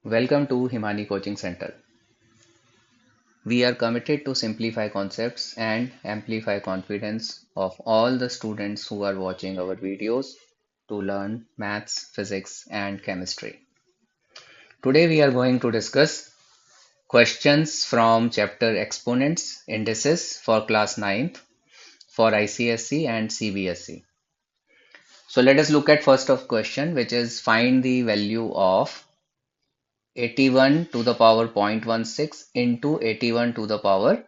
Welcome to Himani Coaching Center. We are committed to simplify concepts and amplify confidence of all the students who are watching our videos to learn maths, physics, and chemistry. Today we are going to discuss questions from chapter Exponents, Indices for class 9th for ICSE and CBSE. So let us look at first of question, which is find the value of 81 to the power 0.16 into 81 to the power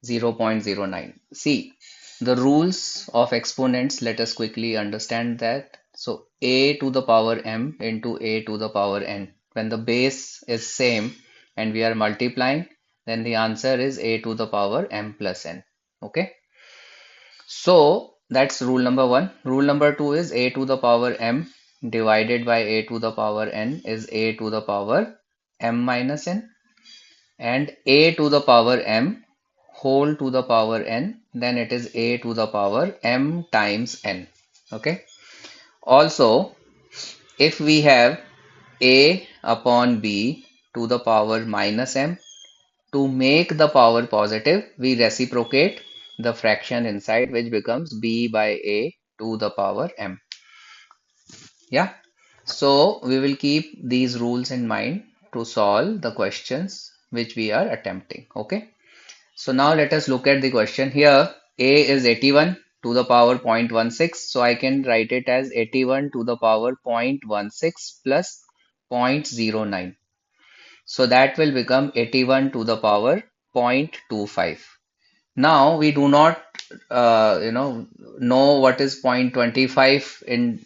0.09. See, the rules of exponents, let us quickly understand that. So a to the power m into a to the power n. When the base is same and we are multiplying, then the answer is a to the power m plus n. Okay. So that's rule number one. Rule number two is a to the power m divided by a to the power n is a to the power m minus n, and a to the power m whole to the power n, then it is a to the power m times n. Okay. Also, if we have a upon b to the power minus m, to make the power positive, we reciprocate the fraction inside, which becomes b by a to the power m. Yeah. So we will keep these rules in mind to solve the questions which we are attempting. Okay. So now let us look at the question. Here a is 81 to the power 0.16. So I can write it as 81 to the power 0.16 plus 0.09. So that will become 81 to the power 0.25. Now we do not know what is 0.25 in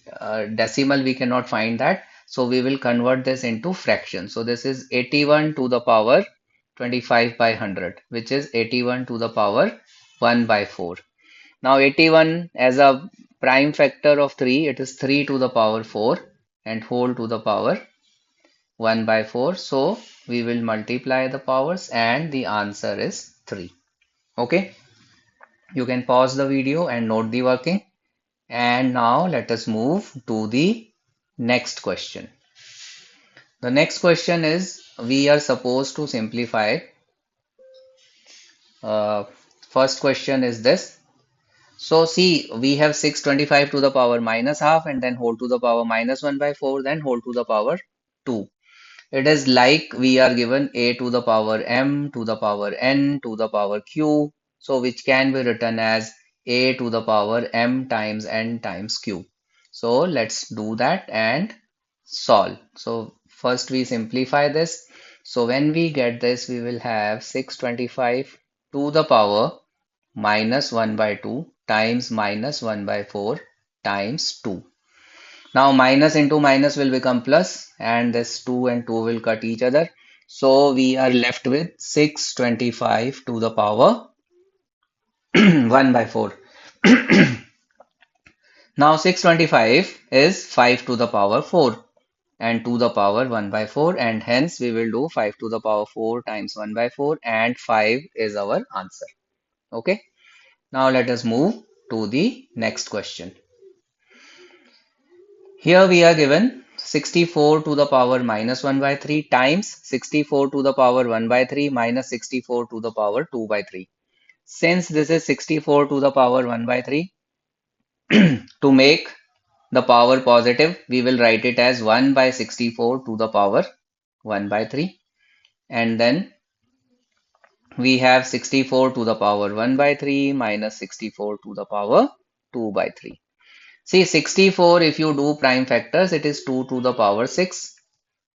decimal. We cannot find that. So we will convert this into fraction. So this is 81 to the power 25 by 100, which is 81 to the power 1 by 4. Now 81 as a prime factor of 3, it is 3 to the power 4 and whole to the power 1 by 4. So we will multiply the powers and the answer is 3. Okay. You can pause the video and note the working. And now let us move to the next question. The next question is we are supposed to simplify. Uh, First question is this. So see, we have 625 to the power minus half and then whole to the power minus 1 by 4, then whole to the power 2. It is like we are given a to the power m to the power n to the power q. So which can be written as a to the power m times n times q. So let's do that and solve. So first we simplify this. So when we get this, we will have 625 to the power minus 1 by 2 times minus 1 by 4 times 2. Now minus into minus will become plus and this 2 and 2 will cut each other. So we are left with 625 to the power 1 by 4. Now 625 is 5 to the power 4 and to the power 1 by 4, and hence we will do 5 to the power 4 times 1 by 4 and 5 is our answer. Okay. Now let us move to the next question. Here we are given 64 to the power minus 1 by 3 times 64 to the power 1 by 3 minus 64 to the power 2 by 3. Since this is 64 to the power 1 by 3, to make the power positive, we will write it as 1 by 64 to the power 1 by 3. And then we have 64 to the power 1 by 3 minus 64 to the power 2 by 3. See, 64, if you do prime factors, it is 2 to the power 6.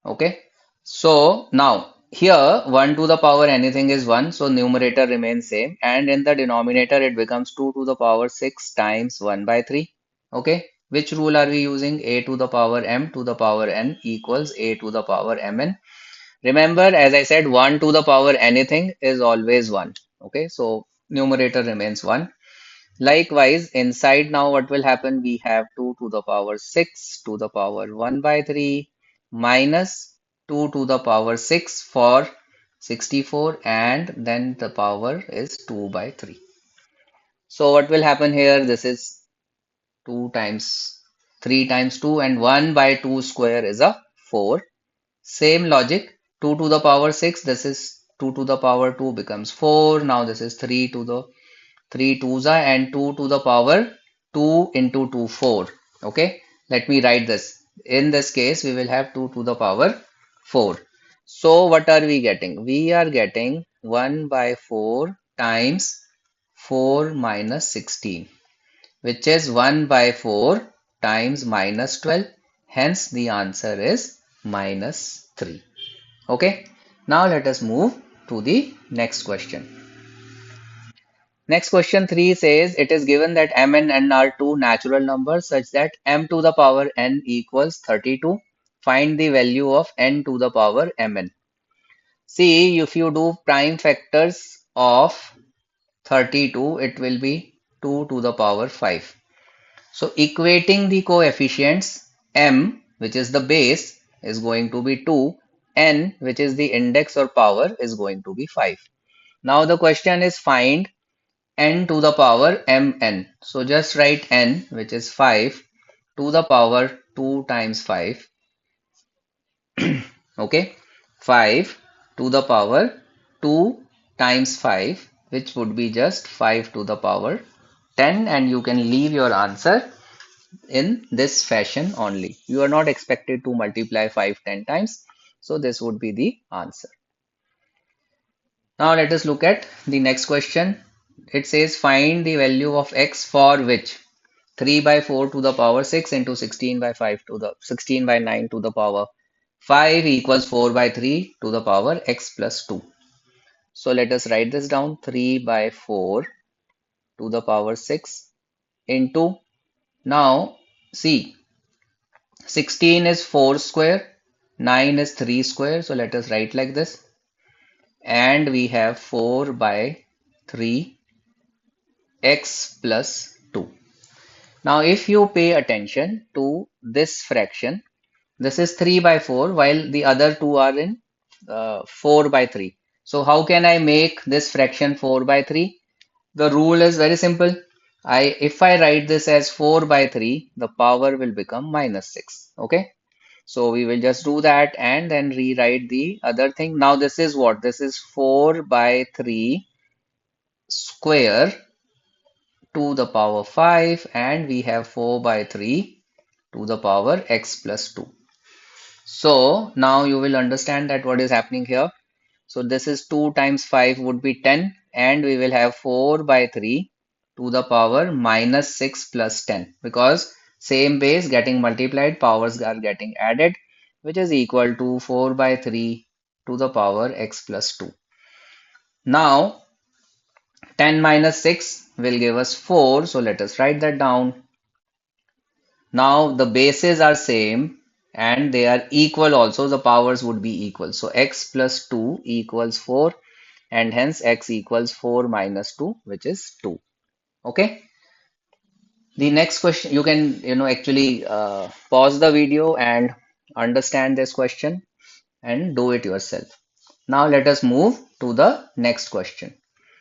Okay. So now here 1 to the power anything is 1. So numerator remains same. And in the denominator, it becomes 2 to the power 6 times 1 by 3. Okay. Which rule are we using? A to the power m to the power n equals a to the power mn. Remember, as I said, 1 to the power anything is always 1. Okay. So numerator remains 1. Likewise, inside now what will happen? We have 2 to the power 6 to the power 1 by 3 minus 2 to the power 6 for 64, and then the power is 2 by 3. So what will happen here? This is 2 times 3 times 2 and 1 by 2 square is a 4. Same logic, 2 to the power 6, this is 2 to the power 2 becomes 4. Now this is 3 to the 3 twos are and 2 to the power 2 into 2 4. Okay, let me write this. In this case, we will have 2 to the power 4. So what are we getting? We are getting 1 by 4 times 4 minus 16, which is 1 by 4 times minus 12. Hence, the answer is minus 3. Okay, now let us move to the next question. Next question 3 says it is given that m and n are two natural numbers such that m to the power n equals 32. Find the value of n to the power mn. See, if you do prime factors of 32, it will be 2 to the power 5. So equating the coefficients, m, which is the base, is going to be 2, n, which is the index or power, is going to be 5. Now the question is find n to the power mn. So just write n, which is 5, to the power 2 times 5. Okay, 5 to the power 2 times 5, which would be just 5 to the power 10, and you can leave your answer in this fashion only. You are not expected to multiply 5 10 times. So this would be the answer. Now let us look at the next question. It says find the value of x for which 3 by 4 to the power 6 into 16 by 5 to the 16 by 9 to the power 5 equals 4 by 3 to the power x plus 2. So let us write this down. 3 by 4 to the power 6 into, now see, 16 is 4 square, 9 is 3 square. So let us write like this. And we have 4 by 3 x plus 2. Now if you pay attention to this fraction, this is 3 by 4 while the other two are in 4 by 3. So how can I make this fraction 4 by 3? The rule is very simple. If I write this as 4 by 3, the power will become minus 6. Okay. So we will just do that and then rewrite the other thing. Now this is what? This is 4 by 3 square to the power 5, and we have 4 by 3 to the power x plus 2. So now you will understand that what is happening here. So this is 2 times 5 would be 10, and we will have 4 by 3 to the power minus 6 plus 10, because same base getting multiplied, powers are getting added, which is equal to 4 by 3 to the power x plus 2. Now 10 minus 6 will give us 4, so let us write that down. Now the bases are same and they are equal also, the powers would be equal. So x plus 2 equals 4, and hence x equals 4 minus 2, which is 2. Okay. The next question, you can actually pause the video and understand this question and do it yourself. Now let us move to the next question.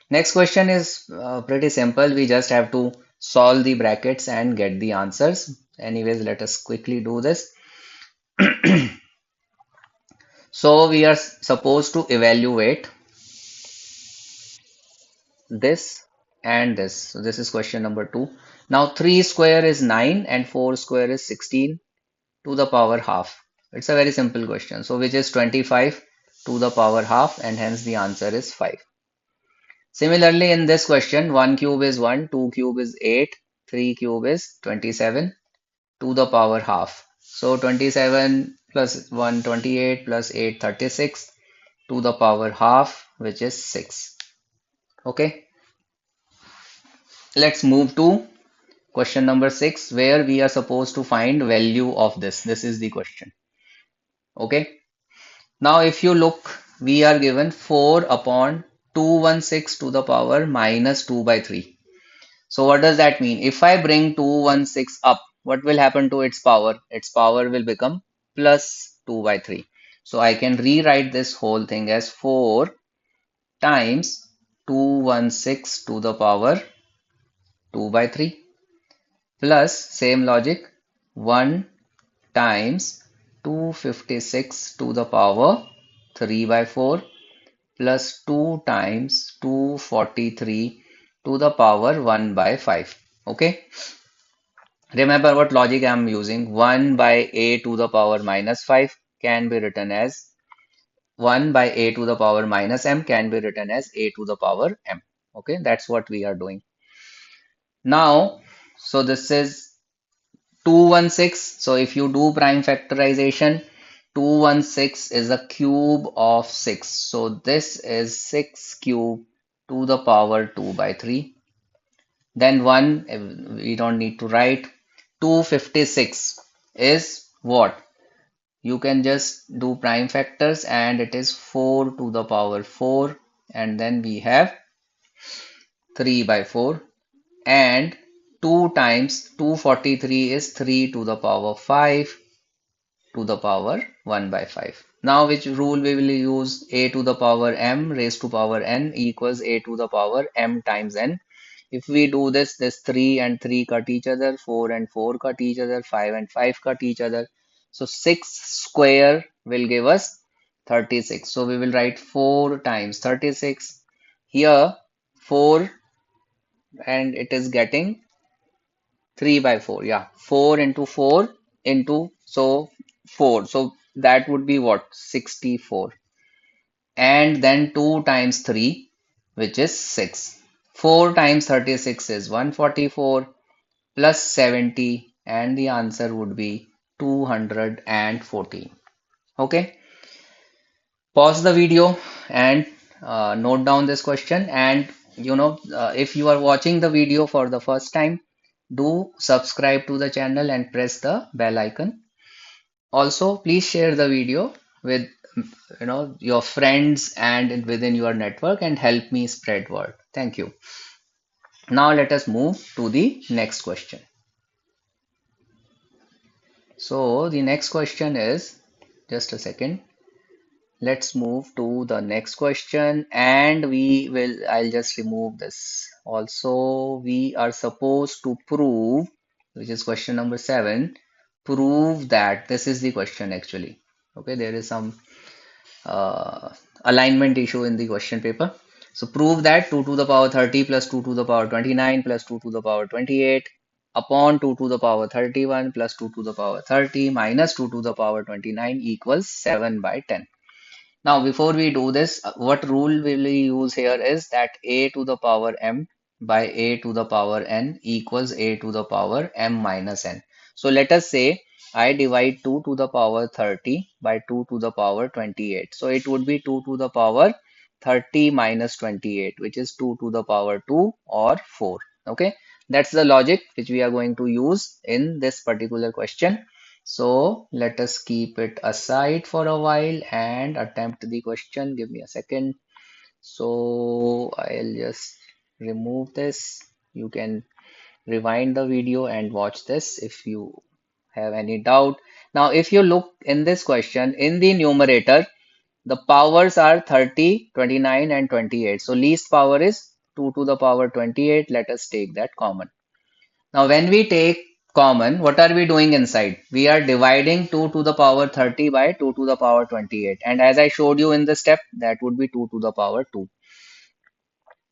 Next question is pretty simple. We just have to solve the brackets and get the answers. Anyways, let us quickly do this. So we are supposed to evaluate this and this. So this is question number 2. Now 3 square is 9 and 4 square is 16 to the power half. It's a very simple question. So which is 25 to the power half, and hence the answer is 5. Similarly, in this question, 1 cube is 1, 2 cube is 8, 3 cube is 27 to the power half. So 27 plus 1, 28 plus 8, 36 to the power half, which is 6. Okay. Let's move to question number 6, where we are supposed to find value of this. This is the question. Okay. Now, if you look, we are given 4 upon 216 to the power minus 2 by 3. So what does that mean? If I bring 216 up, what will happen to its power? Its power will become plus 2 by 3. So I can rewrite this whole thing as 4 times 216 to the power 2 by 3 plus same logic 1 times 256 to the power 3 by 4 plus 2 times 243 to the power 1 by 5. Okay. Remember what logic I am using. 1 by a to the power minus 5 can be written as 1 by a to the power minus m can be written as a to the power m. Okay, that's what we are doing. Now, so this is 216. So if you do prime factorization, 216 is a cube of 6. So this is 6 cube to the power 2 by 3. Then 1, we don't need to write. 256 is what? You can just do prime factors and it is 4 to the power 4. And then we have 3 by 4. And 2 times 243 is 3 to the power 5 to the power 1 by 5. Now which rule we will use? A to the power m raised to power n equals a to the power m times n. If we do this 3 and 3 cut each other, 4 and 4 cut each other, 5 and 5 cut each other. So 6 square will give us 36. So we will write 4 times 36. Here 4 and it is getting 3 by 4. Yeah, 4 into 4 into so 4. So that would be what? 64. And then 2 times 3, which is 6. 4 times 36 is 144 plus 70, and the answer would be 214. Okay, pause the video and note down this question. And if you are watching the video for the first time, do subscribe to the channel and press the bell icon. Also, please share the video with your friends and within your network and help me spread word. Thank you. Now let us move to the next question. So the next question is, just a second. Let's move to the next question and I'll just remove this. Also, we are supposed to prove, which is question number 7, prove that this is the question actually. Okay, there is some alignment issue in the question paper. So prove that 2 to the power 30 plus 2 to the power 29 plus 2 to the power 28 upon 2 to the power 31 plus 2 to the power 30 minus 2 to the power 29 equals 7 by 10. Now, before we do this, what rule will we use here is that a to the power m by a to the power n equals a to the power m minus n. So let us say I divide 2 to the power 30 by 2 to the power 28. So it would be 2 to the power 30 minus 28, which is 2 to the power 2 or 4. Okay, that's the logic which we are going to use in this particular question. So let us keep it aside for a while and attempt the question. Give me a second. So I'll just remove this. You can rewind the video and watch this if you have any doubt. Now, if you look in this question, in the numerator, the powers are 30, 29, and 28. So least power is 2 to the power 28. Let us take that common. Now, when we take common, what are we doing inside? We are dividing 2 to the power 30 by 2 to the power 28. And as I showed you in the step, that would be 2 to the power 2.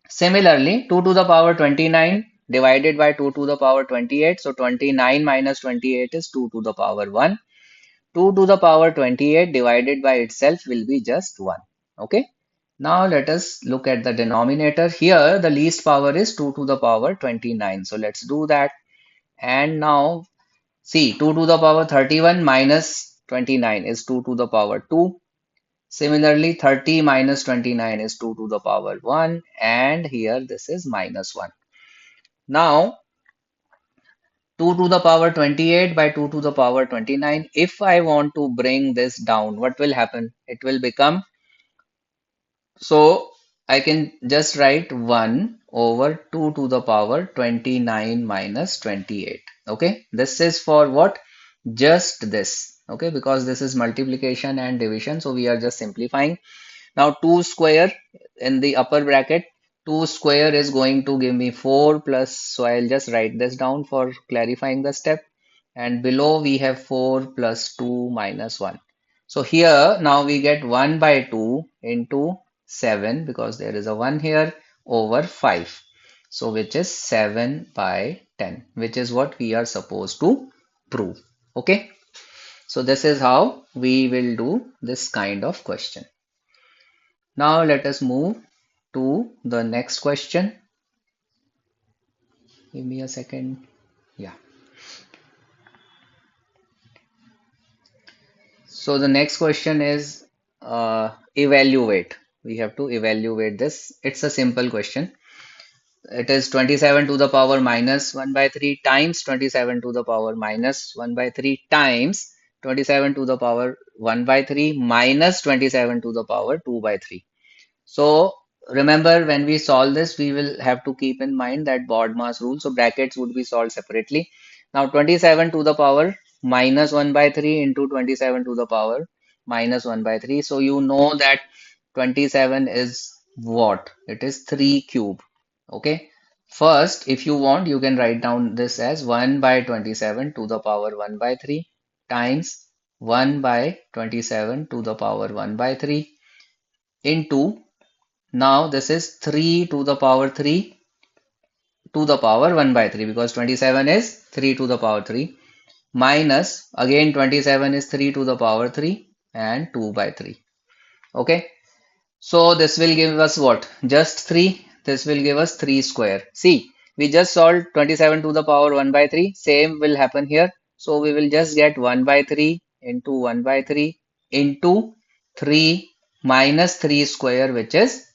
Similarly, 2 to the power 29 divided by 2 to the power 28. So 29 minus 28 is 2 to the power 1. 2 to the power 28 divided by itself will be just 1. Okay. Now let us look at the denominator. Here, the least power is 2 to the power 29. So let's do that. And now see, 2 to the power 31 minus 29 is 2 to the power 2. Similarly, 30 minus 29 is 2 to the power 1. And here this is minus 1. Now, 2 to the power 28 by 2 to the power 29. If I want to bring this down, what will happen? It will become, so I can just write 1 over 2 to the power 29 minus 28. Okay, this is for what? Just this. Okay, because this is multiplication and division, so we are just simplifying. Now 2 square in the upper bracket, 2 square is going to give me 4 plus, so I'll just write this down for clarifying the step. and below we have 4 plus 2 minus 1. So here now we get 1 by 2 into 7 because there is a 1 here over 5. So which is 7 by 10, which is what we are supposed to prove. Okay. So this is how we will do this kind of question. Now let us move to the next question. Give me a second. Yeah. So the next question is evaluate. We have to evaluate this. It's a simple question. It is 27 to the power minus 1 by 3 times 27 to the power minus 1 by 3 times 27 to the power 1 by 3 minus 27 to the power 2 by 3. So remember, when we solve this, we will have to keep in mind that BODMAS rule. So brackets would be solved separately. Now 27 to the power minus 1 by 3 into 27 to the power minus 1 by 3. So you know that 27 is what? It is 3 cube. Okay. First, if you want, you can write down this as 1 by 27 to the power 1 by 3 times 1 by 27 to the power 1 by 3 into, now this is 3 to the power 3 to the power 1 by 3 because 27 is 3 to the power 3 minus again 27 is 3 to the power 3 and 2 by 3. Okay. So this will give us what? Just 3. This will give us 3 square. See, we just solved 27 to the power 1 by 3. Same will happen here. So we will just get 1 by 3 into 1 by 3 into 3 minus 3 square, which is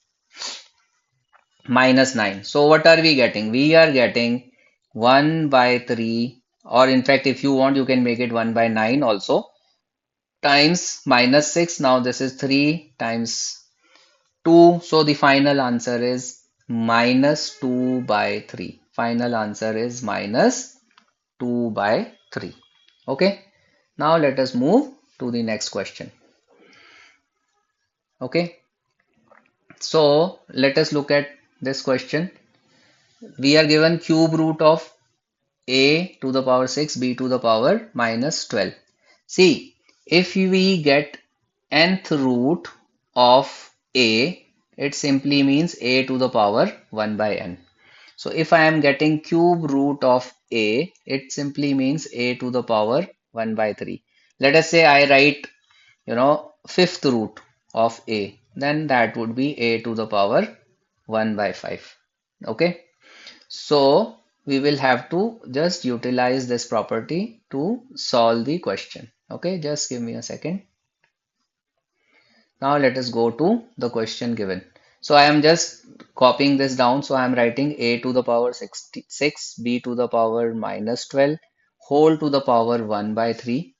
minus 9. So what are we getting? We are getting 1 by 3, or in fact if you want you can make it 1 by 9 also, times minus 6. Now this is 3 times 2. So the final answer is minus 2 by 3. Final answer is minus 2 by 3. Okay. Now let us move to the next question. Okay. So let us look at this question. We are given cube root of a to the power 6, b to the power minus 12. See, if we get nth root of a, it simply means a to the power 1 by n. So if I am getting cube root of a, it simply means a to the power 1 by 3. Let us say I write, fifth root of a, then that would be a to the power 1 by 5. Okay. So we will have to just utilize this property to solve the question. Okay, just give me a second. Now let us go to the question given. So I am just copying this down. So I am writing a to the power 66, b to the power minus 12, whole to the power 1 by 3,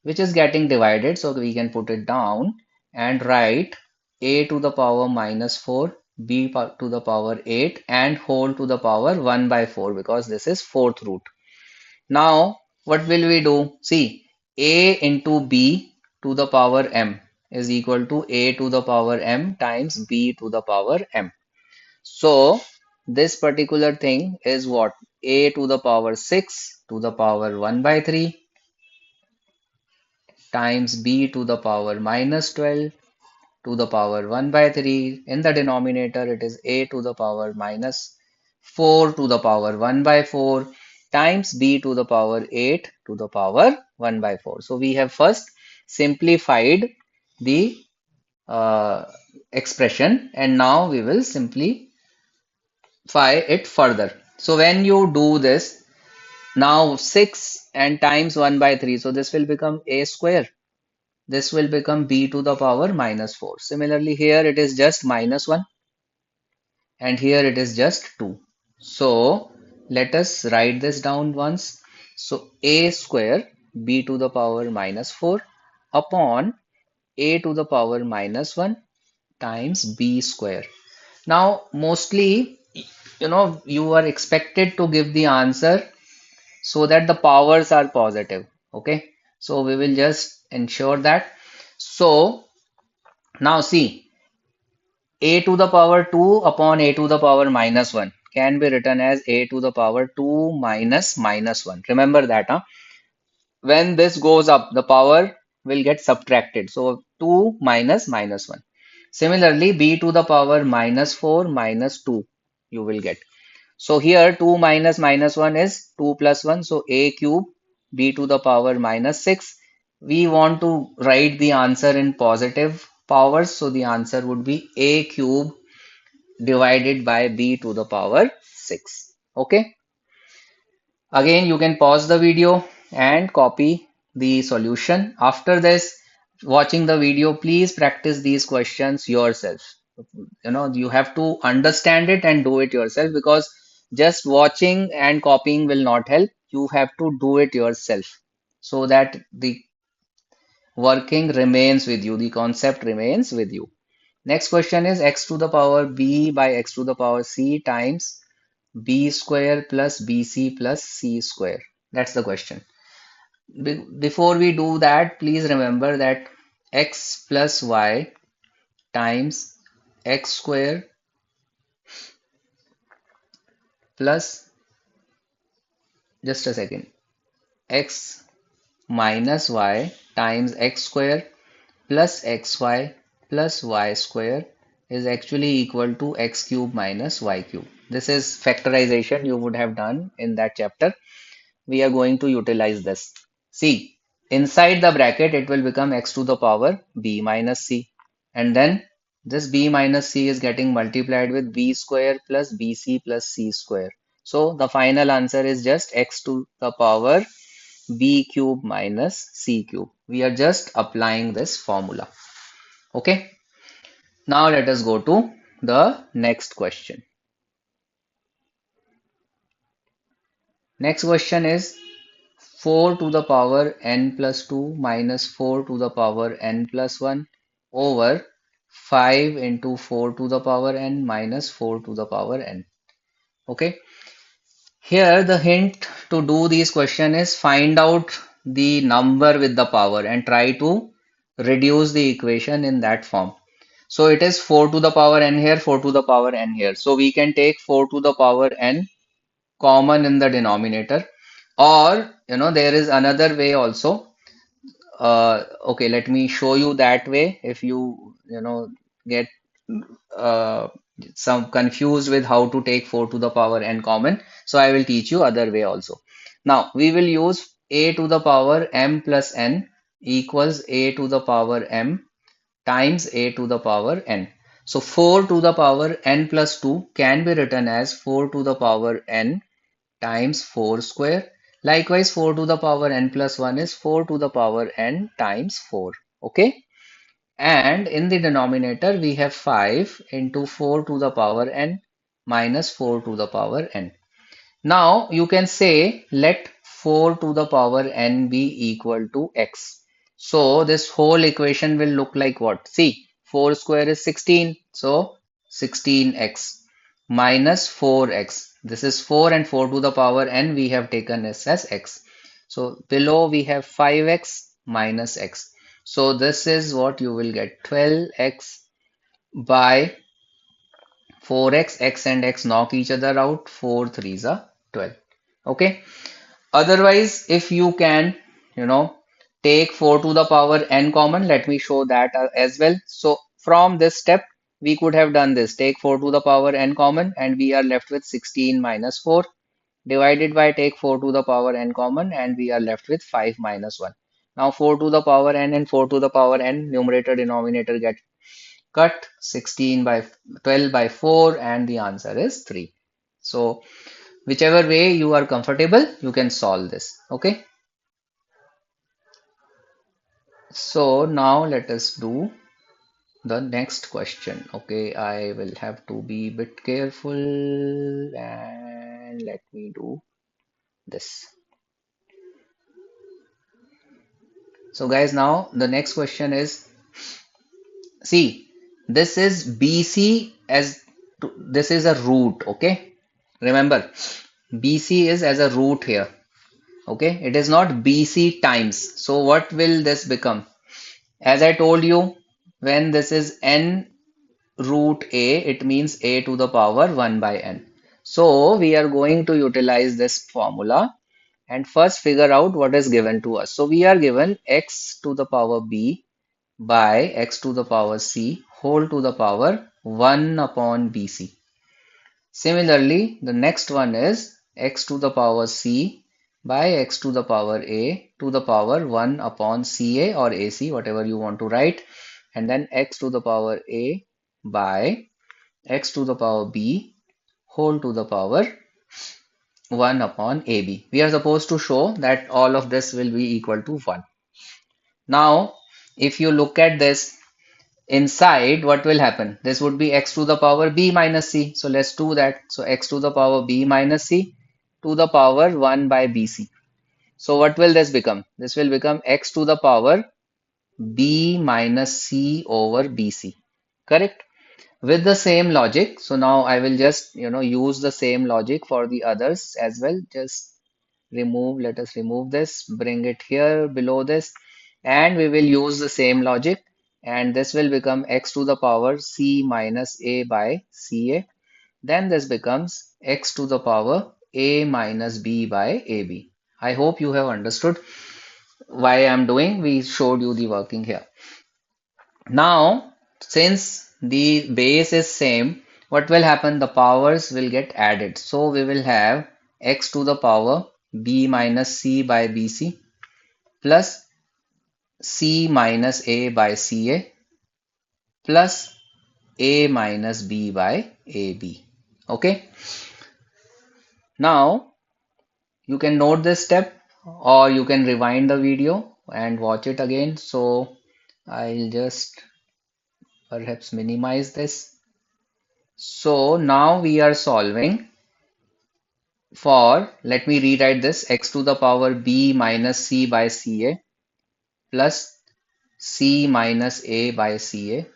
which is getting divided. So we can put it down and write a to the power minus 4, b to the power 8, and whole to the power 1 by 4 because this is fourth root. Now, what will we do? See, a into b to the power m is equal to a to the power m times b to the power m. So, this particular thing is what? A to the power 6 to the power 1 by 3 times b to the power minus 12 to the power 1 by 3. In the denominator, it is a to the power minus 4 to the power 1 by 4 times b to the power 8 to the power 1 by 4. So we have first simplified the uh, expression, and now we will simplify it further. So when you do this, now 6 and times 1 by 3, so this will become a square. This will become b to the power minus 4. Similarly, here it is just minus 1 and here it is just 2. So let us write this down once. So a square b to the power minus 4 upon a to the power minus 1 times b square. Now mostly, you are expected to give the answer so that the powers are positive. Okay. So we will just ensure that. So now see, a to the power 2 upon a to the power minus 1 can be written as a to the power 2 minus minus 1. Remember that, huh? when this goes up, the power will get subtracted. So 2 minus minus 1. Similarly, b to the power minus 4 minus 2 you will get. So here 2 minus minus 1 is 2 plus 1. So a cube b to the power minus 6. We want to write the answer in positive powers. So the answer would be a cube divided by b to the power 6. Okay. Again, you can pause the video and copy the solution. After this, watching the video, please practice these questions yourself. You have to understand it and do it yourself, because just watching and copying will not help. You have to do it yourself so that the working remains with you, the concept remains with you. Next question is x to the power b by x to the power c times b square plus bc plus c square. That's the question. Before we do that, please remember that x plus y times x square plus, just a second, x minus y times x square plus xy plus y square is actually equal to x cube minus y cube. This is factorization you would have done in that chapter. We are going to utilize this. See, inside the bracket it will become x to the power b minus c, and then this b minus c is getting multiplied with b square plus bc plus c square. So the final answer is just x to the power b cube minus c cube. We are just applying this formula. Okay. Now let us go to the next question. Next question is 4 to the power n plus 2 minus 4 to the power n plus 1 over 5 into 4 to the power n minus 4 to the power n. Okay. Here the hint to do these question is find out the number with the power and try to reduce the equation in that form. So it is 4 to the power n here, 4 to the power n here. So we can take 4 to the power n common in the denominator, or there is another way also. Okay, let me show you that way. If you get uh, some confused with how to take 4 to the power n common, so I will teach you other way also. Now we will use a to the power m plus n equals a to the power m times a to the power n. So 4 to the power n plus 2 can be written as 4 to the power n times 4 square. Likewise, 4 to the power n plus 1 is 4 to the power n times 4. Okay. And in the denominator, we have 5 into 4 to the power n minus 4 to the power n. Now you can say let 4 to the power n be equal to x. So this whole equation will look like what? See, 4 square is 16. So 16x minus 4x. This is 4 and 4 to the power n we have taken this as x. So below we have 5x minus x. So this is what you will get, 12x by 4x, x and x knock each other out, 4 threes are 12. Okay. Otherwise, if you can, take 4 to the power n common, let me show that as well. So from this step, we could have done this. Take 4 to the power n common and we are left with 16 minus 4 divided by take 4 to the power n common and we are left with 5 minus 1. Now 4 to the power n and 4 to the power n, numerator denominator get cut, 16 by 12 by 4, and the answer is 3. So whichever way you are comfortable, you can solve this. Okay. So now let us do the next question. Okay, I will have to be a bit careful and let me do this. So guys, now the next question is, see, this is BC as this is a root. Okay, remember BC is as a root here. Okay, it is not BC times. So what will this become? As I told you, when this is n root a, it means a to the power 1 by n. So we are going to utilize this formula, and first figure out what is given to us. So we are given x to the power b by x to the power c whole to the power 1 upon bc. Similarly, the next one is x to the power c by x to the power a to the power 1 upon ca or ac, whatever you want to write, and then x to the power a by x to the power b whole to the power 1 upon ab. We are supposed to show that all of this will be equal to 1. Now, if you look at this inside, what will happen? This would be x to the power b minus c. So let's do that. So x to the power b minus c to the power 1 by bc. So what will this become? This will become x to the power b minus c over bc. Correct? With the same logic. So now I will just, use the same logic for the others as well. Just let us remove this, bring it here below this, and we will use the same logic, and this will become x to the power c minus a by ca. Then this becomes x to the power a minus b by ab. I hope you have understood why I am doing. We showed you the working here. Now, since the base is same, what will happen? The powers will get added. So we will have x to the power b minus c by bc plus c minus a by ca plus a minus b by ab. Okay. Now, you can note this step or you can rewind the video and watch it again. So I'll just perhaps minimize this. So now we are solving for, let me rewrite this, x to the power b minus c by ca plus c minus a by ca.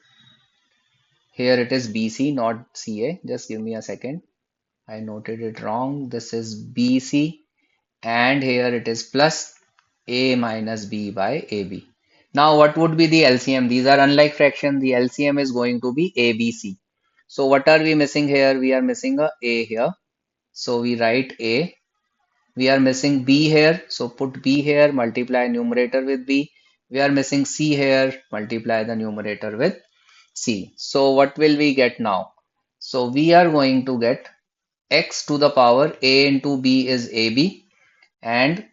Here it is bc, not ca. Just give me a second. I noted it wrong. This is bc, and here it is plus a minus b by ab. Now what would be the LCM? These are unlike fraction. The LCM is going to be abc. So what are we missing here? We are missing a here. So we write a. We are missing b here. So put b here, multiply numerator with b. We are missing c here, multiply the numerator with c. So what will we get now? So we are going to get x to the power a into b is ab, and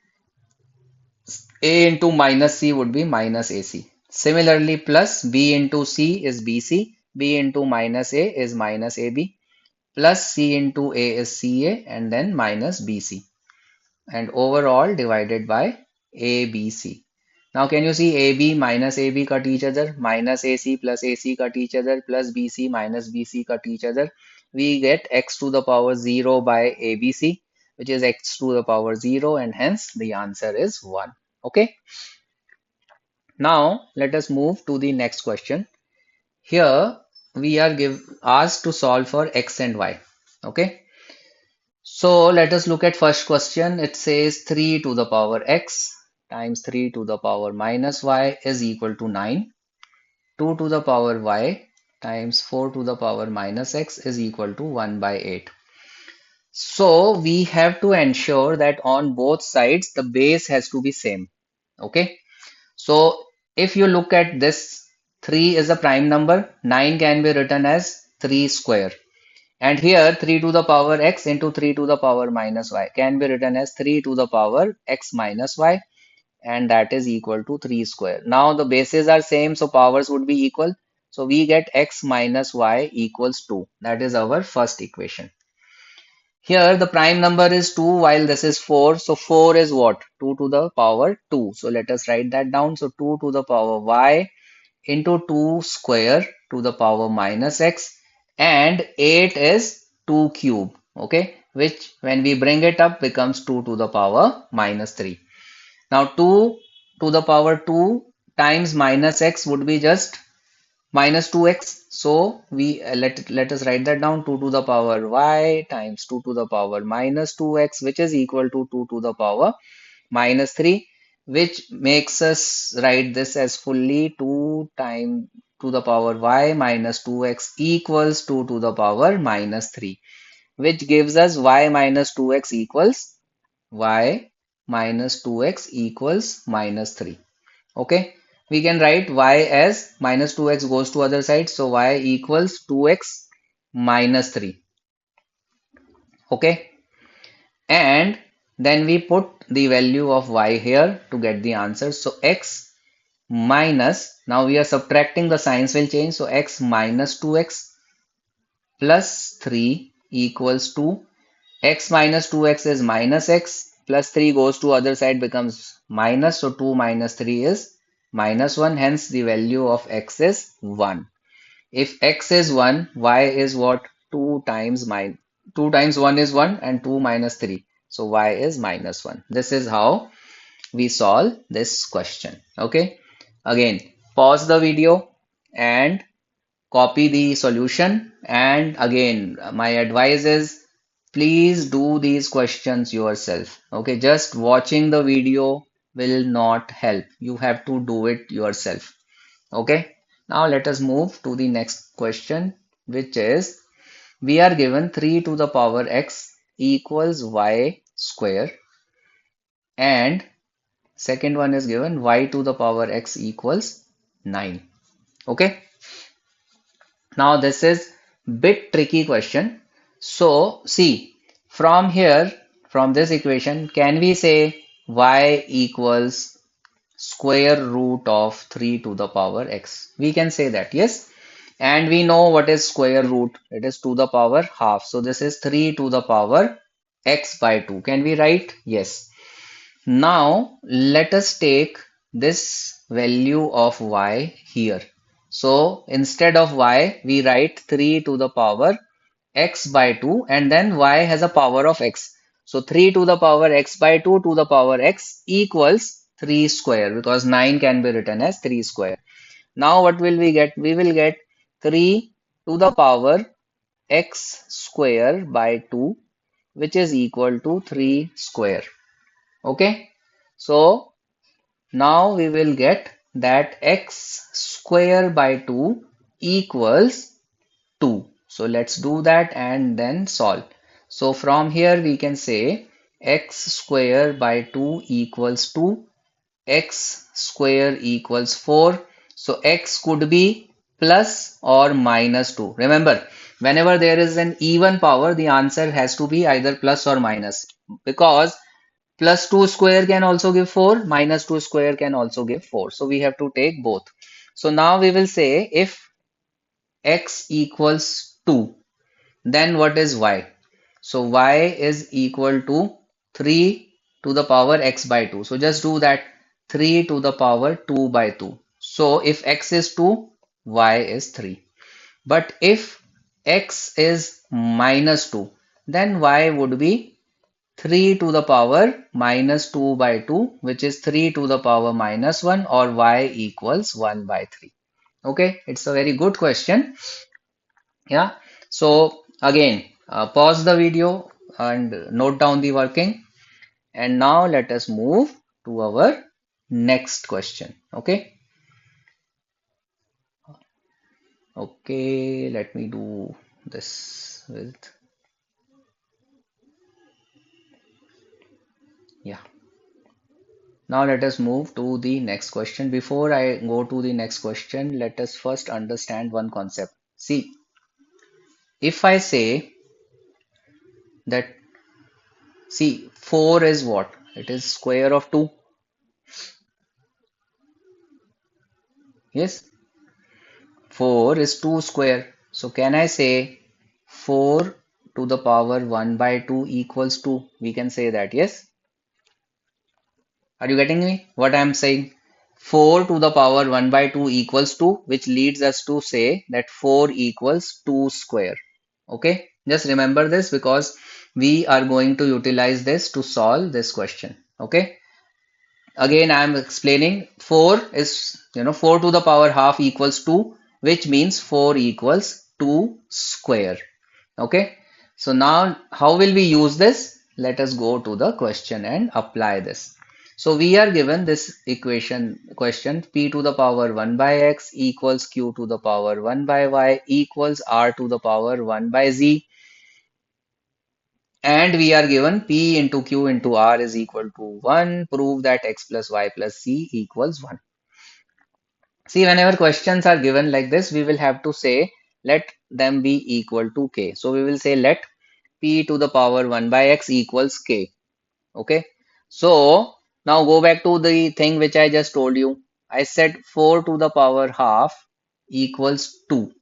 a into minus c would be minus ac. Similarly, plus b into c is bc, b into minus a is minus ab, plus c into a is ca, and then minus bc, and overall divided by ABC. Now can you see AB minus AB cut each other, minus AC plus AC cut each other, plus BC minus BC cut each other. We get x to the power 0 by ABC, which is x to the power 0, and hence the answer is 1. Okay. Now let us move to the next question. Here we are asked to solve for x and y. Okay. So let us look at first question. It says 3 to the power x times 3 to the power minus y is equal to 9. 2 to the power y times 4 to the power minus x is equal to 1 by 8. So we have to ensure that on both sides the base has to be same. Okay. So if you look at this, 3 is a prime number. 9 can be written as 3 square. And here 3 to the power x into 3 to the power minus y can be written as 3 to the power x minus y, and that is equal to 3 square. Now the bases are same, so powers would be equal. So we get x minus y equals 2. That is our first equation. Here the prime number is 2 while this is 4. So 4 is what? 2 to the power 2. So let us write that down. So 2 to the power y into 2 square to the power minus x, and 8 is 2 cube, okay, which when we bring it up becomes 2 to the power minus 3. Now 2 to the power 2 times minus x would be just minus 2x. So we let us write that down. 2 to the power y times 2 to the power minus 2x, which is equal to 2 to the power minus 3, which makes us write this as fully 2 times to the power y minus 2x equals 2 to the power minus 3, which gives us y minus 2x equals y minus 2x equals minus 3. Okay, we can write y as minus 2x goes to other side, so y equals 2x minus 3. Okay, and then we put the value of y here to get the answer. So x minus, now we are subtracting, the signs will change. So x minus 2x plus 3 equals 2. X minus 2x is minus x, plus 3 goes to other side becomes minus, so 2 minus 3 is minus 1, hence the value of x is 1. If x is 1, y is what? 2 times 2 times 1 is 1 and 2 minus 3. So y is minus 1. This is how we solve this question. Okay. Again, pause the video and copy the solution. And again, my advice is please do these questions yourself. Okay. Just watching the video will not help. You have to do it yourself. Okay, now let us move to the next question, which is we are given 3 to the power x equals y square, and second one is given y to the power x equals 9. Okay, now this is bit tricky question. So see, from here, from this equation, can we say y equals square root of 3 to the power x? We can say that, yes. And we know what is square root. It is to the power half. So this is 3 to the power x by 2. Can we write? Yes. Now let us take this value of y here. So instead of y, we write 3 to the power x by 2, and then y has a power of x. So 3 to the power x by 2 to the power x equals 3 square, because 9 can be written as 3 square. Now what will we get? We will get 3 to the power x square by 2, which is equal to 3 square. Okay. So now we will get that x square by 2 equals 2. So let's do that and then solve. So from here we can say x square by 2 equals 2, x square equals 4. So x could be plus or minus 2. Remember, whenever there is an even power, the answer has to be either plus or minus, because plus 2 square can also give 4, minus 2 square can also give 4. So we have to take both. So now we will say if x equals 2, then what is y? So y is equal to 3 to the power x by 2. So just do that, 3 to the power 2 by 2. So if x is 2, y is 3. But if x is minus 2, then y would be 3 to the power minus 2 by 2, which is 3 to the power minus 1, or y equals 1 by 3. Okay, it's a very good question. Yeah, so again, pause the video and note down the working. And now let us move to our next question. Okay, okay, let me do this with, yeah. Now let us move to the next question. Before I go to the next question, let us first understand one concept. See, if I say that, see, 4 is what? It is square of 2. Yes, 4 is 2 square. So can I say 4 to the power 1 by 2 equals 2? We can say that, yes? Are you getting me? What I am saying? 4 to the power 1 by 2 equals 2, which leads us to say that 4 equals 2 square. Okay? Just remember this, because we are going to utilize this to solve this question. Okay? Again, I am explaining 4 is, 4 to the power half equals 2, which means 4 equals 2 square. Okay. So now how will we use this? Let us go to the question and apply this. So we are given this equation question, p to the power 1 by x equals q to the power 1 by y equals r to the power 1 by z. And we are given P into Q into R is equal to 1. Prove that X plus Y plus Z equals 1. See, whenever questions are given like this, we will have to say let them be equal to K. So we will say let P to the power 1 by X equals K. Okay. So now go back to the thing which I just told you. I said 4 to the power half equals 2.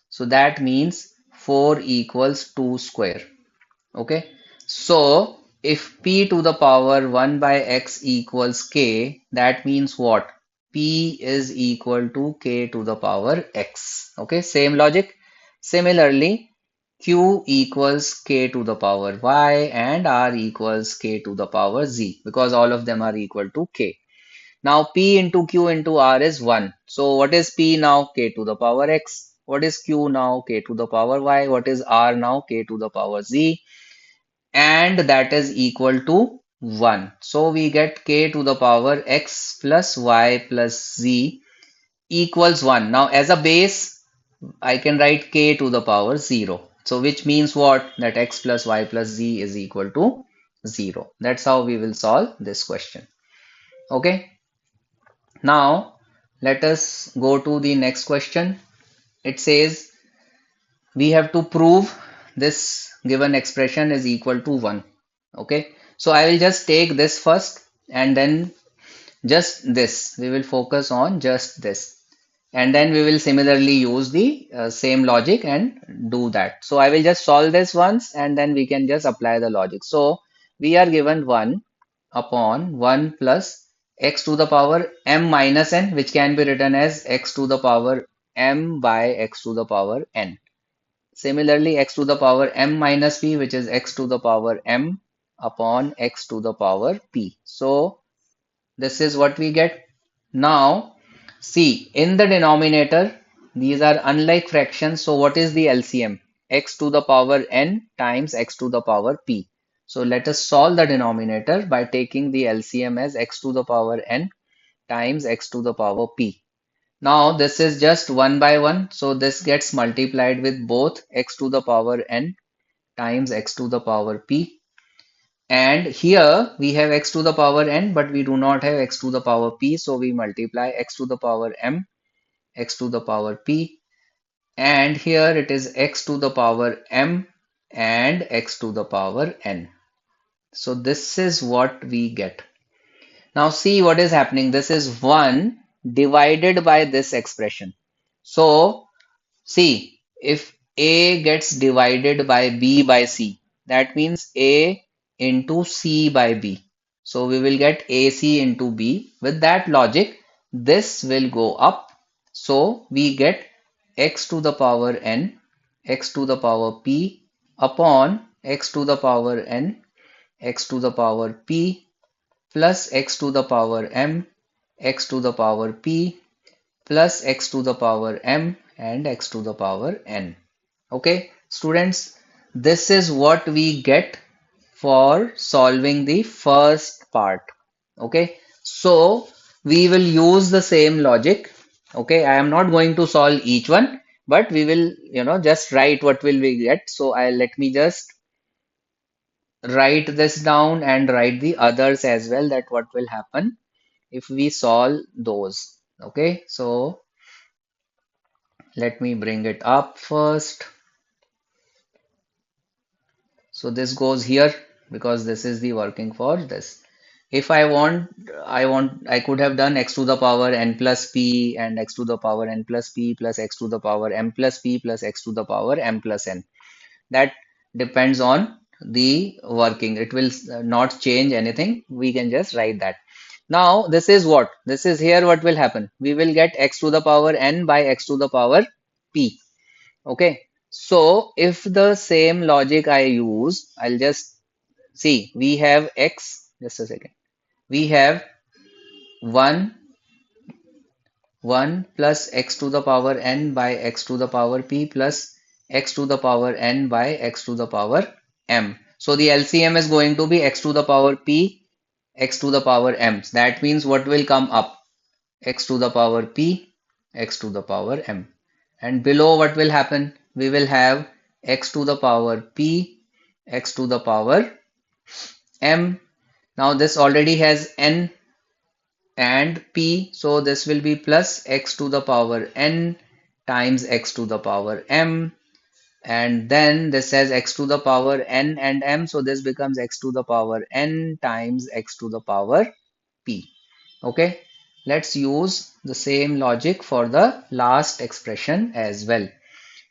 So that means 4 equals 2 square. Okay. So if p to the power 1 by x equals k, that means what? P is equal to k to the power x. Okay. Same logic. Similarly, q equals k to the power y and r equals k to the power z because all of them are equal to k. Now p into q into r is 1. So what is p now? K to the power x. What is q now? K to the power y. What is r now? K to the power z. And that is equal to 1. So we get k to the power x plus y plus z equals 1. Now as a base, I can write k to the power 0. So which means what? That x plus y plus z is equal to 0. That's how we will solve this question. Okay. Now let us go to the next question. It says we have to prove this given expression is equal to 1. Okay. So I will just take this first and then just this. We will focus on just this. And then we will similarly use the same logic and do that. So I will just solve this once and then we can just apply the logic. So we are given 1 upon 1 plus x to the power m minus n, which can be written as x to the power m by x to the power n. Similarly, x to the power m minus p, which is x to the power m upon x to the power p. So this is what we get. Now, see, in the denominator, these are unlike fractions. So what is the LCM? X to the power n times x to the power p. So let us solve the denominator by taking the LCM as x to the power n times x to the power p. Now this is just 1 by 1. So this gets multiplied with both x to the power n times x to the power p. And here we have x to the power n, but we do not have x to the power p. So we multiply x to the power m, x to the power p. And here it is x to the power m and x to the power n. So this is what we get. Now see what is happening. This is 1 divided by this expression. So see, if A gets divided by B by C, that means A into C by B. So we will get AC into B. With that logic, this will go up. So we get x to the power n, x to the power p upon x to the power n, x to the power p plus x to the power m, x to the power p plus x to the power m and x to the power n. Okay, students, this is what we get for solving the first part. Okay, so we will use the same logic. Okay, I am not going to solve each one, but we will, just write what will we get. So I let me just write this down and write the others as well, that what will happen if we solve those. Okay, so let me bring it up first. So this goes here because this is the working for this. If I could have done x to the power n plus p and x to the power n plus p plus x to the power m plus p plus x to the power m plus n. That depends on the working. It will not change anything. We can just write that. Now this is what? This is here what will happen. We will get x to the power n by x to the power p. Okay. So if the same logic I use, I'll just see we have x, just a second. We have 1, 1 plus x to the power n by x to the power p plus x to the power n by x to the power m. So the LCM is going to be x to the power p, x to the power m. That means what will come up? X to the power p, x to the power m. And below what will happen? We will have x to the power p, x to the power m. Now this already has n and p, so this will be plus x to the power n times x to the power m, and then this has x to the power n and m, so this becomes x to the power n times x to the power p. Okay, let's use the same logic for the last expression as well.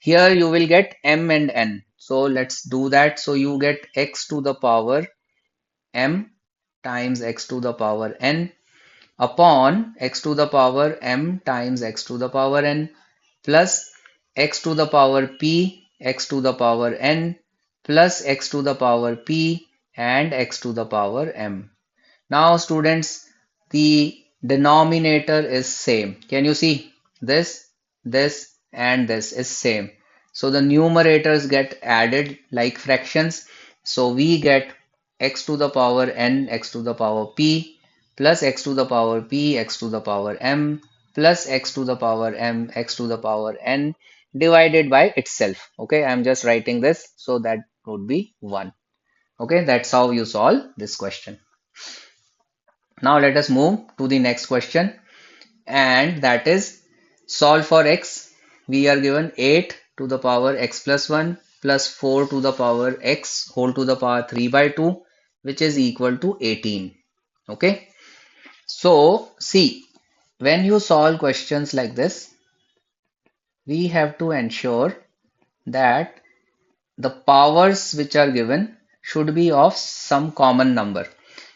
Here you will get m and n, so let's do that. So you get x to the power m times x to the power n upon x to the power m times x to the power n plus x to the power p x to the power n plus x to the power p and x to the power m. Now students, the denominator is same. Can you see this, this and this is same. So the numerators get added like fractions. So we get x to the power n x to the power p plus x to the power p x to the power m plus x to the power m x to the power n divided by itself. Okay, I'm just writing this so that would be 1. Okay, that's how you solve this question. Now let us move to the next question, and that is solve for x. We are given 8 to the power x plus 1 plus 4 to the power x whole to the power 3 by 2, which is equal to 18. Okay, so see, when you solve questions like this, we have to ensure that the powers which are given should be of some common number.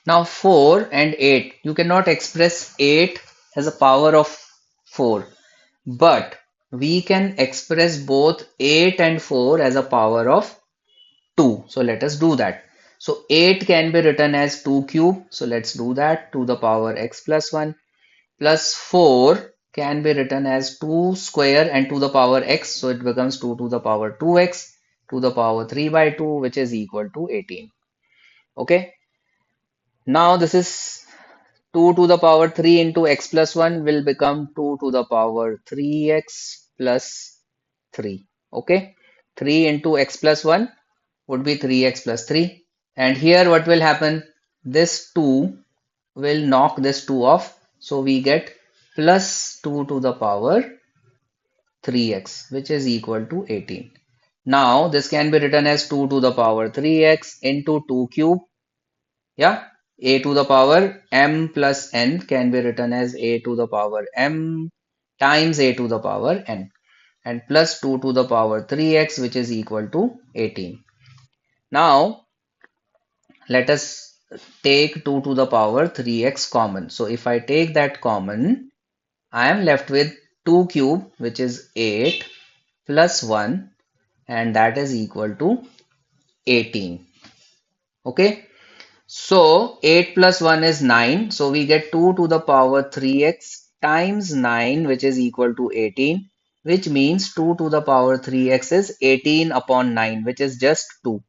Now 4 and 8, you cannot express 8 as a power of 4, but we can express both 8 and 4 as a power of 2. So let us do that. So 8 can be written as 2 cube. So let's do that, to the power x plus 1, plus 4 can be written as 2 square and to the power x, so it becomes 2 to the power 2x to the power 3 by 2, which is equal to 18. Okay, now this is 2 to the power 3 into x plus 1 will become 2 to the power 3x plus 3. Okay, 3 into x plus 1 would be 3x plus 3, and here what will happen, this 2 will knock this 2 off, so we get plus 2 to the power 3x, which is equal to 18. Now this can be written as 2 to the power 3x into 2 cube. Yeah, a to the power m plus n can be written as a to the power m times a to the power n, and plus 2 to the power 3x, which is equal to 18. Now let us take 2 to the power 3x common. So if I take that common, I am left with 2 cube, which is 8 plus 1, and that is equal to 18. Okay, so 8 plus 1 is 9, so we get 2 to the power 3x times 9, which is equal to 18, which means 2 to the power 3x is 18 upon 9, which is just 2.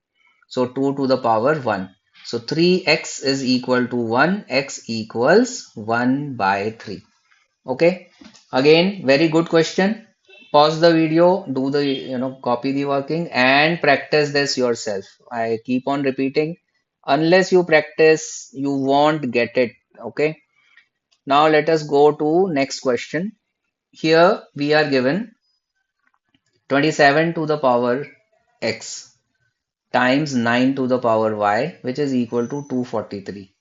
So 2 to the power 1. So 3x is equal to 1, x equals 1 by 3. Okay, again, very good question. Pause the video, do the, copy the working and practice this yourself. I keep on repeating. Unless you practice, you won't get it. Okay. Now let us go to next question. Here we are given 27 to the power x times 9 to the power y, which is equal to 243.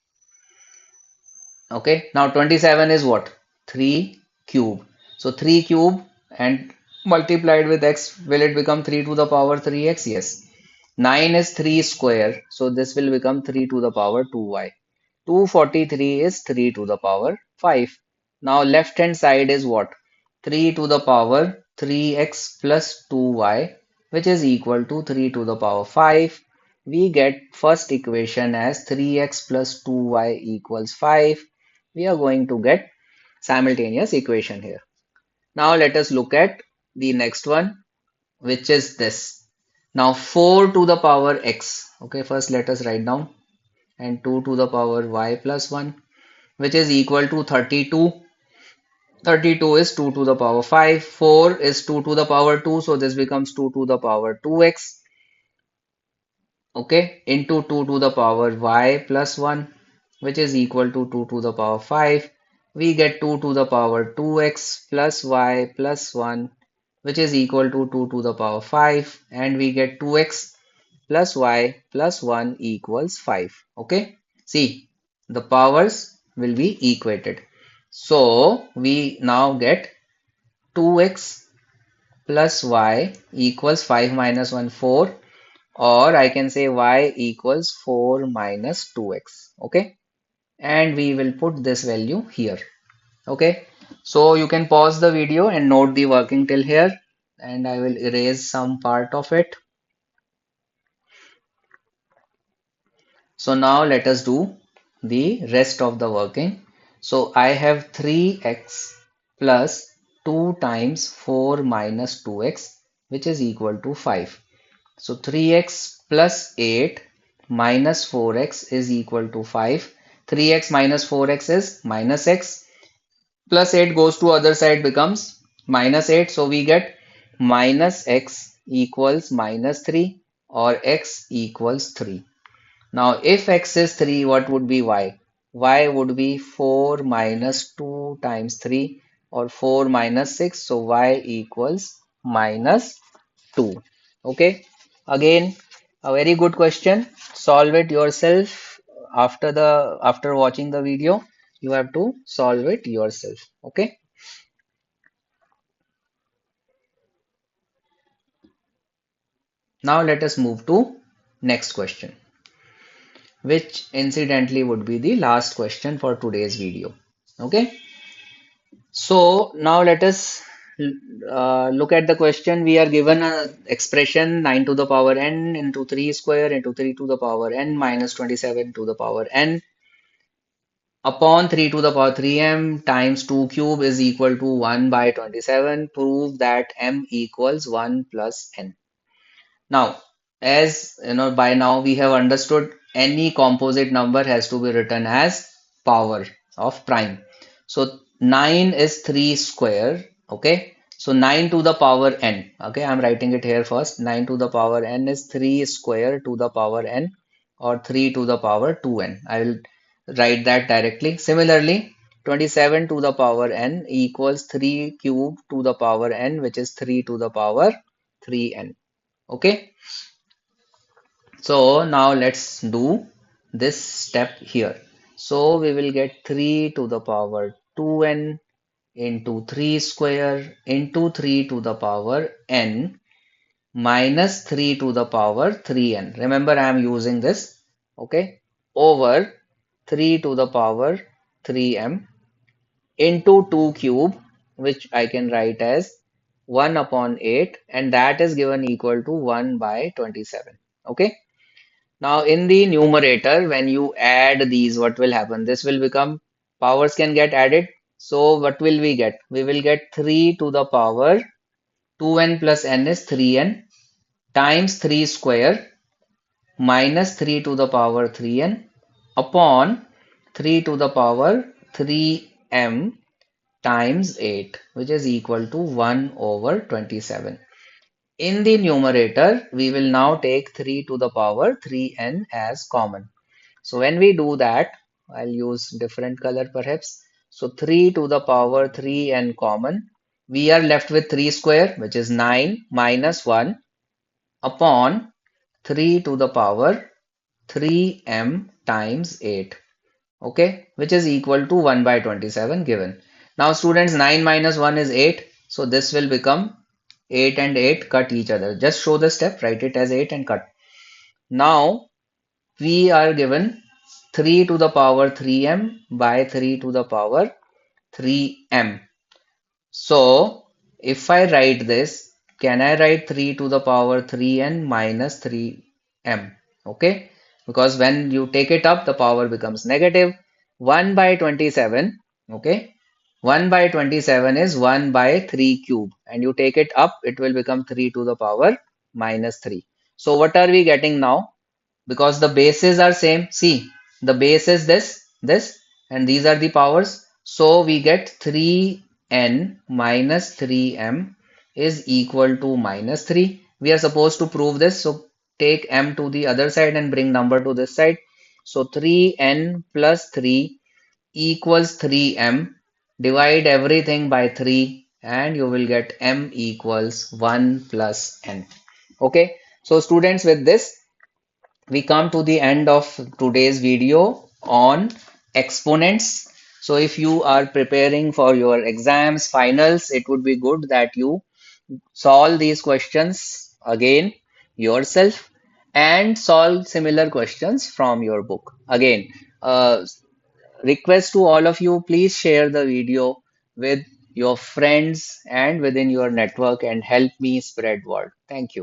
Okay, now 27 is what? 3 cube. So 3 cube and multiplied with x, will it become 3 to the power 3x? Yes. 9 is 3 square, so this will become 3 to the power 2y. 243 is 3 to the power 5. Now left hand side is what? 3 to the power 3x plus 2y, which is equal to 3 to the power 5. We get first equation as 3x plus 2y equals 5. We are going to get simultaneous equation here. Now let us look at the next one, which is this. Now 4 to the power x. Okay, first let us write down, and 2 to the power y plus 1, which is equal to 32. 32 is 2 to the power 5. 4 is 2 to the power 2, so this becomes 2 to the power 2x. okay, into 2 to the power y plus 1, which is equal to 2 to the power 5. We get 2 to the power 2x plus y plus 1, which is equal to 2 to the power 5, and we get 2x plus y plus 1 equals 5. Okay, see, the powers will be equated. So we now get 2x plus y equals 5 minus 1, 4, or I can say y equals 4 minus 2x. Okay, and we will put this value here. Okay, so you can pause the video and note the working till here, and I will erase some part of it. So now let us do the rest of the working. So I have 3x plus 2 times 4 minus 2x, which is equal to 5. So 3x plus 8 minus 4x is equal to 5. 3x minus 4x is minus x, plus 8 goes to other side, becomes minus 8. So we get minus x equals minus 3, or x equals 3. Now, if x is 3, what would be y? Y would be 4 minus 2 times 3, or 4 minus 6. So y equals minus 2. Okay. Again, a very good question. Solve it yourself after watching the video. You have to solve it yourself. Okay. Now let us move to next question, which incidentally would be the last question for today's video. Okay. So now let us look at the question. We are given a expression 9 to the power n into 3 square into 3 to the power n minus 27 to the power n upon 3 to the power 3m times 2 cube is equal to 1 by 27. Prove that m equals 1 plus n. Now, as you know, by now we have understood any composite number has to be written as power of prime. So 9 is 3 square. Okay. So 9 to the power n. Okay. I'm writing it here first. 9 to the power n is 3 square to the power n, or 3 to the power 2n. I will write that directly. Similarly, 27 to the power n equals 3 cube to the power n, which is 3 to the power 3n. Okay, so now let's do this step here. So we will get 3 to the power 2n into 3 square into 3 to the power n minus 3 to the power 3n. Remember, I am using this, okay, over 3 to the power 3m into 2 cube, which I can write as 1 upon 8, and that is given equal to 1 by 27. Okay. Now in the numerator, when you add these, what will happen? This will become, powers can get added. So what will we get? We will get 3 to the power 2n plus n is 3n times 3 square minus 3 to the power 3n upon 3 to the power 3m times 8, which is equal to 1 over 27. In the numerator, we will now take 3 to the power 3n as common. So when we do that, I'll use different color perhaps. So 3 to the power 3n common. We are left with 3 square, which is 9 minus 1 upon 3 to the power 3m times 8. Okay, which is equal to 1 by 27 given. Now students, 9 minus 1 is 8. So this will become 8 and 8 cut each other. Just show the step, write it as 8 and cut. Now we are given 3 to the power 3m by 3 to the power 3m. So if I write this, can I write 3 to the power 3n minus 3m? Okay, because when you take it up, the power becomes negative. 1 by 27. Okay, 1 by 27 is 1 by 3 cube, and you take it up, it will become 3 to the power minus 3. So what are we getting now? Because the bases are same. See, the base is this, and these are the powers. So we get 3n minus 3m is equal to minus 3. We are supposed to prove this. So take m to the other side and bring number to this side. So 3n plus 3 equals 3m. Divide everything by 3 and you will get m equals 1 plus n. Okay, so students, with this we come to the end of today's video on exponents. So if you are preparing for your exams, finals, it would be good that you solve these questions again yourself and solve similar questions from your book. Again, request to all of you, please share the video with your friends and within your network and help me spread word. Thank you.